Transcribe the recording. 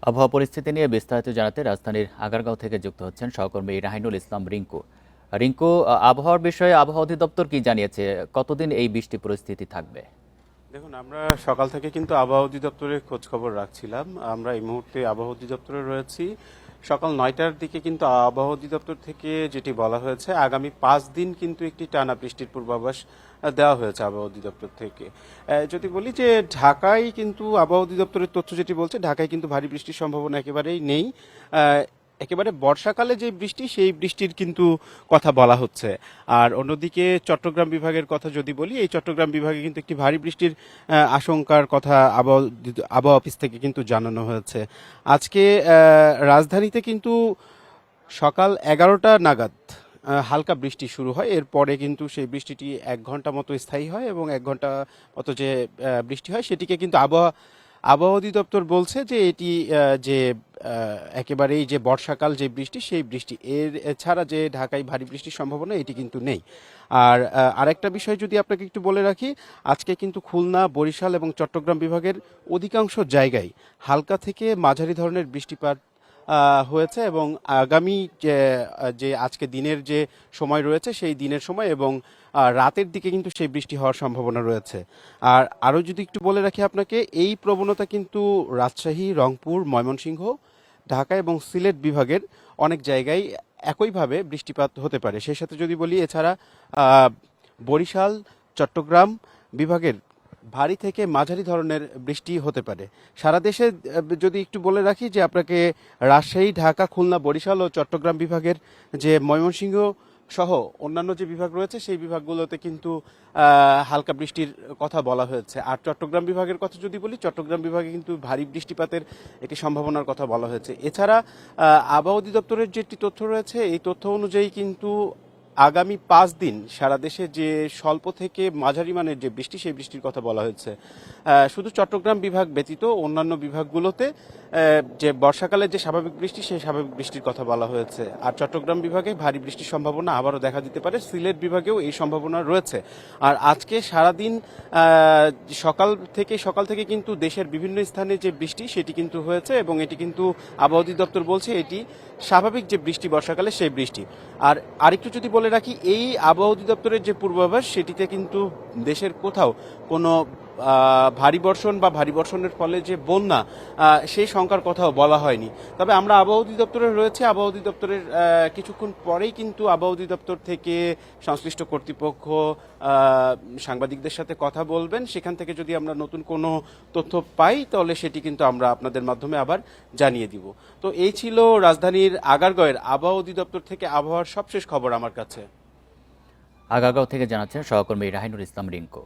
আবহাওয়া পরিস্থিতি নিয়ে বিস্তারিত জানাতে রাজধানীর আগারগাঁও থেকে যুক্ত হচ্ছেন সহকর্মী রাহিনুল ইসলাম রিঙ্কু। রিঙ্কু, আবহাওয়ার বিষয়ে আবহাওয়া অধিদপ্তর কি জানিয়েছে? কতদিন এই বৃষ্টি পরিস্থিতি থাকবে? দেখুন, আমরা সকাল থেকে কিন্তু আবহাওয়া অধিদপ্তরের খোঁজ খবর রাখছিলাম। আমরা এই মুহূর্তে আবহাওয়া অধিদপ্তরে রয়েছি। সকাল ৯টার দিকে কিন্তু আবহাওয়া অধিদপ্তর থেকে যেটি বলা হয়েছে, আগামী ৫ দিন কিন্তু একটি টানা বৃষ্টির পূর্বাভাস দেওয়া হয়েছে আবহাওয়া অধিদপ্তর থেকে। যদি বলি যে ঢাকায় কিন্তু আবহাওয়া অধিদপ্তরের তথ্য যেটি বলছে, ঢাকায় কিন্তু ভারী বৃষ্টির সম্ভাবনা একেবারেই নেই। একেবারে বর্ষাকালে যে বৃষ্টি, সেই বৃষ্টির কিন্তু কথা বলা হচ্ছে। আর অন্যদিকে চট্টগ্রাম বিভাগের কথা যদি বলি, এই চট্টগ্রাম বিভাগে কিন্তু একটি ভারী বৃষ্টির আশঙ্কার কথা আবহাওয়া অফিস থেকে কিন্তু জানানো হয়েছে। আজকে রাজধানীতে কিন্তু সকাল ১১টা নাগাদ হালকা বৃষ্টি শুরু হয়। এরপরে কিন্তু সেই বৃষ্টিটি ১ ঘন্টা মতো স্থায়ী হয় এবং 1 ঘন্টা মতো যে বৃষ্টি হয়, সেটিকে কিন্তু আবহাওয়া অধিদপ্তর বলছে যে এটি যে একেবারেই যে বর্ষাকাল যে বৃষ্টি, সেই বৃষ্টি। এছাড়া যে ঢাকায় ভারী বৃষ্টির সম্ভাবনা, এটি কিন্তু নেই। আর আরেকটা বিষয় যদি আপনাকে একটু বলে রাখি, আজকে কিন্তু খুলনা, বরিশাল এবং চট্টগ্রাম বিভাগের অধিকাংশ জায়গায় হালকা থেকে মাঝারি ধরনের বৃষ্টিপাত হয়েছে এবং আগামী যে আজকে দিনের যে সময় রয়েছে, সেই দিনের সময় এবং রাতের দিকে কিন্তু সেই বৃষ্টি হওয়ার সম্ভাবনা রয়েছে। আর আরও যদি একটু বলে রাখি আপনাকে, এই প্রবণতা কিন্তু রাজশাহী, রংপুর, ময়মনসিংহ, ঢাকা এবং সিলেট বিভাগের অনেক জায়গায় একইভাবে বৃষ্টিপাত হতে পারে। সেই সাথে যদি বলি, এছাড়া বরিশাল, চট্টগ্রাম বিভাগের ভারী থেকে মাঝারি ধরনের বৃষ্টি হতে পারে। সারা দেশে যদি একটু বলে রাখি যে আপনাকে, রাজশাহী, ঢাকা, খুলনা, বরিশাল ও চট্টগ্রাম বিভাগের যে ময়মনসিংহ সহ অন্যান্য যে বিভাগ রয়েছে, সেই বিভাগগুলোতে কিন্তু হালকা বৃষ্টির কথা বলা হয়েছে। আর চট্টগ্রাম বিভাগের কথা যদি বলি, চট্টগ্রাম বিভাগে কিন্তু ভারী বৃষ্টিপাতের একটি সম্ভাবনার কথা বলা হয়েছে। এছাড়া আবহাওয়া অধিদপ্তরের যেটি তথ্য রয়েছে, এই তথ্য অনুযায়ী কিন্তু আগামী ৫ দিন সারা দেশে যে স্বল্প থেকে মাঝারি মানের যে বৃষ্টি, সেই বৃষ্টির কথা বলা হয়েছে। শুধু চট্টগ্রাম বিভাগ ব্যতীত অন্যান্য বিভাগগুলোতে যে বর্ষাকালে যে স্বাভাবিক বৃষ্টি, সেই স্বাভাবিক বৃষ্টির কথা বলা হয়েছে। আর চট্টগ্রাম বিভাগে ভারী বৃষ্টির সম্ভাবনা আবারও দেখা দিতে পারে। সিলেট বিভাগেও এই সম্ভাবনা রয়েছে। আর আজকে সারাদিন সকাল থেকে কিন্তু দেশের বিভিন্ন স্থানে যে বৃষ্টি, সেটি কিন্তু হয়েছে এবং এটি কিন্তু আবহাওয়া অধিদপ্তর বলছে এটি স্বাভাবিক যে বৃষ্টি বর্ষাকালে, সেই বৃষ্টি। আর আরেকটু যদি বলে রাখি, এই আবহাওয়া অধিদপ্তরের যে পূর্বাভাস, সেটিতে কিন্তু দেশের কোথাও কোনো ভারী বর্ষণ বা ভারী বর্ষণের ফলে যে বন্যা, সেই সংখ্যার কথাও বলা হয়নি। তবে আমরা আবহাওয়া অধিদপ্তরে রয়েছে, আবহাওয়া অধিদপ্তরের কিছুক্ষণ পরেই কিন্তু আবহাওয়া অধিদপ্তর থেকে সংশ্লিষ্ট কর্তৃপক্ষ সাংবাদিকদের সাথে কথা বলবেন। সেখান থেকে যদি আমরা নতুন কোনো তথ্য পাই, তাহলে সেটি কিন্তু আমরা আপনাদের মাধ্যমে আবার জানিয়ে দিব। তো এই ছিল রাজধানীর আগারগাঁওয়ের আবহাওয়া অধিদপ্তর থেকে আবহাওয়ার সবশেষ খবর আমার কাছে। আগারগাঁও থেকে জানাচ্ছেন সহকর্মী রাহিনুল ইসলাম রিঙ্কু।